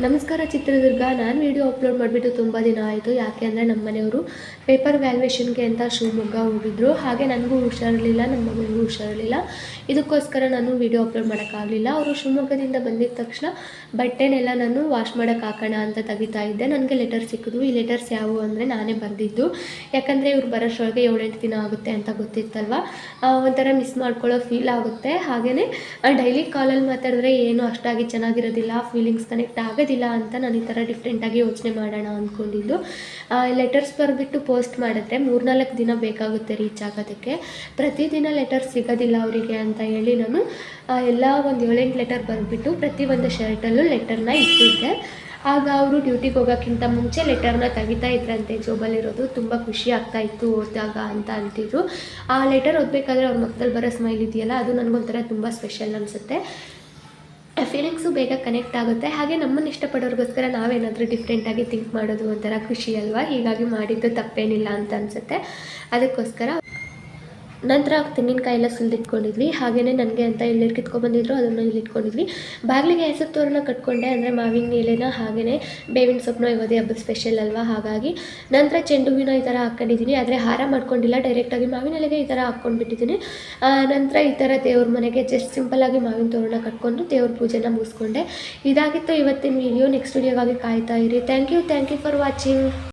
ನಮಸ್ಕಾರ ಚಿತ್ರದುರ್ಗ. ನಾನು video upload ಮಾಡಿಬಿಟ್ಟು ತುಂಬ ದಿನ ಆಯಿತು. ಯಾಕೆ ಅಂದರೆ ನಮ್ಮ ಮನೆಯವರು ಪೇಪರ್ ವ್ಯಾಲ್ಯೂಯೇಷನ್ಗೆ ಅಂತ ಶಿವಮೊಗ್ಗ ಹೋಗಿದ್ರು. ಹಾಗೆ ನನಗೂ ಹುಷಾರಿರಲಿಲ್ಲ, ನಮ್ಮ ಮಗಳಿಗೂ ಹುಷಾರಿರಲಿಲ್ಲ. ಇದಕ್ಕೋಸ್ಕರ ನಾನು ವಿಡಿಯೋ ಅಪ್ಲೋಡ್ ಮಾಡೋಕ್ಕಾಗಲಿಲ್ಲ. ಅವರು ಶಿವಮೊಗ್ಗದಿಂದ ಬಂದಿದ್ದ ತಕ್ಷಣ ಬಟ್ಟೆನೆಲ್ಲ ನಾನು ವಾಶ್ ಮಾಡೋಕ್ಕೆ ಹಾಕೋಣ ಅಂತ ತೆಗಿತಾ ಇದ್ದೆ. ನನಗೆ ಲೆಟರ್ ಸಿಕ್ಕಿದ್ವು. ಈ ಲೆಟರ್ಸ್ ಯಾವುವು ಅಂದರೆ ನಾನೇ ಬರೆದಿದ್ದು. ಯಾಕಂದರೆ ಇವ್ರು ಬರೋಷ್ಟೊಳಗೆ 7-8 ದಿನ ಆಗುತ್ತೆ ಅಂತ ಗೊತ್ತಿತ್ತಲ್ವ. ಒಂಥರ ಮಿಸ್ ಮಾಡ್ಕೊಳ್ಳೋ ಫೀಲ್ ಆಗುತ್ತೆ. ಹಾಗೆಯೇ ಡೈಲಿ ಕಾಲಲ್ಲಿ ಮಾತಾಡಿದ್ರೆ ಏನೂ ಅಷ್ಟಾಗಿ ಚೆನ್ನಾಗಿರೋದಿಲ್ಲ, ಫೀಲಿಂಗ್ಸ್ ಕನೆಕ್ಟ್ ಆಗೋದಿಲ್ಲ ಅಂತ ನಾನು ಈ ಥರ ಡಿಫ್ರೆಂಟಾಗಿ ಯೋಚನೆ ಮಾಡೋಣ ಅಂದ್ಕೊಂಡಿದ್ದು. ಲೆಟರ್ಸ್ ಬರೆದ್ಬಿಟ್ಟು ಪೋಸ್ಟ್ ಮಾಡಿದ್ರೆ 3-4 ದಿನ ಬೇಕಾಗುತ್ತೆ ರೀಚ್ ಆಗೋದಕ್ಕೆ. ಪ್ರತಿದಿನ ಲೆಟರ್ಸ್ ಸಿಗೋದಿಲ್ಲ ಅವರಿಗೆ ಅಂತ ಹೇಳಿ ನಾನು ಎಲ್ಲ ಒಂದು 7-8 ಲೆಟರ್ ಬರೆದ್ಬಿಟ್ಟು ಪ್ರತಿ ಒಂದು ಶರ್ಟಲ್ಲೂ ಲೆಟರ್ನ ಇಟ್ಟಿದ್ದೆ. ಆಗ ಅವರು ಡ್ಯೂಟಿಗೆ ಹೋಗೋಕ್ಕಿಂತ ಮುಂಚೆ ಲೆಟರ್ನ ತೆಗಿತಾ ಇದ್ರಂತೆ ಜೋಬಲ್ಲಿರೋದು. ತುಂಬ ಖುಷಿ ಆಗ್ತಾಯಿತ್ತು ಓದಿದಾಗ ಅಂತ ಅಂತಿದ್ರು. ಆ ಲೆಟರ್ ಓದಬೇಕಾದ್ರೆ ಅವ್ರ ಮುಖದಲ್ಲಿ ಬರೋ ಸ್ಮೈಲ್ ಇದೆಯಲ್ಲ, ಅದು ನನಗೊಂಥರ ತುಂಬ ಸ್ಪೆಷಲ್ ಅನಿಸುತ್ತೆ. ಫೀಲಿಂಗ್ಸು ಬೇಗ ಕನೆಕ್ಟ್ ಆಗುತ್ತೆ. ಹಾಗೆ ನಮ್ಮನ್ನು ಇಷ್ಟಪಡೋರಿಗೋಸ್ಕರ ನಾವೇನಾದರೂ ಡಿಫ್ರೆಂಟಾಗಿ ಥಿಂಕ್ ಮಾಡೋದು ಒಂಥರ ಖುಷಿ ಅಲ್ವಾ. ಹೀಗಾಗಿ ಮಾಡಿದ್ದು ತಪ್ಪೇನಿಲ್ಲ ಅಂತ ಅನಿಸುತ್ತೆ. ಅದಕ್ಕೋಸ್ಕರ ನಂತರ ತೆಂಗಿನಕಾಯಿ ಎಲ್ಲ ಸುಲಿದಿಟ್ಕೊಂಡಿದ್ವಿ. ಹಾಗೆಯೇ ನನಗೆ ಅಂತ ಎಳ್ನೀರು ಕಿತ್ಕೊಂಡ್ಬಂದಿದ್ರು, ಅದನ್ನು ಇಲ್ಲಿ ಇಟ್ಕೊಂಡಿದ್ವಿ. ಬಾಗಿಲಿಗೆ ಹೆಸರು ತೋರಣ ಕಟ್ಕೊಂಡೆ, ಅಂದರೆ ಮಾವಿನ ಎಲೆನ ಹಾಗೆಯೇ ಬೇವಿನ ಸೊಪ್ಪನ್ನ ಯುಗಾದಿ ಹಬ್ಬದ ಸ್ಪೆಷಲ್ ಅಲ್ವಾ. ಹಾಗಾಗಿ ನಂತರ ಚೆಂಡು ಹೂವಿನ ಈ ಥರ ಹಾಕ್ಕೊಂಡಿದ್ದೀನಿ. ಆದರೆ ಹಾರ ಮಾಡ್ಕೊಂಡಿಲ್ಲ, ಡೈರೆಕ್ಟಾಗಿ ಮಾವಿನ ಎಲೆಗೆ ಈ ಥರ ಹಾಕ್ಕೊಂಡ್ಬಿಟ್ಟಿದ್ದೀನಿ. ನಂತರ ಈ ಥರ ದೇವ್ರ ಮನೆಗೆ ಜಸ್ಟ್ ಸಿಂಪಲ್ಲಾಗಿ ಮಾವಿನ ತೋರಣ ಕಟ್ಕೊಂಡು ದೇವ್ರ ಪೂಜೆನ ಮುಗಿಸ್ಕೊಂಡೆ. ಇದಾಗಿತ್ತು ಇವತ್ತಿನ ವೀಡಿಯೋ. ನೆಕ್ಸ್ಟ್ ವೀಡಿಯೋಗಾಗಿ ಕಾಯ್ತಾ ಇರಿ. Thank you for watching.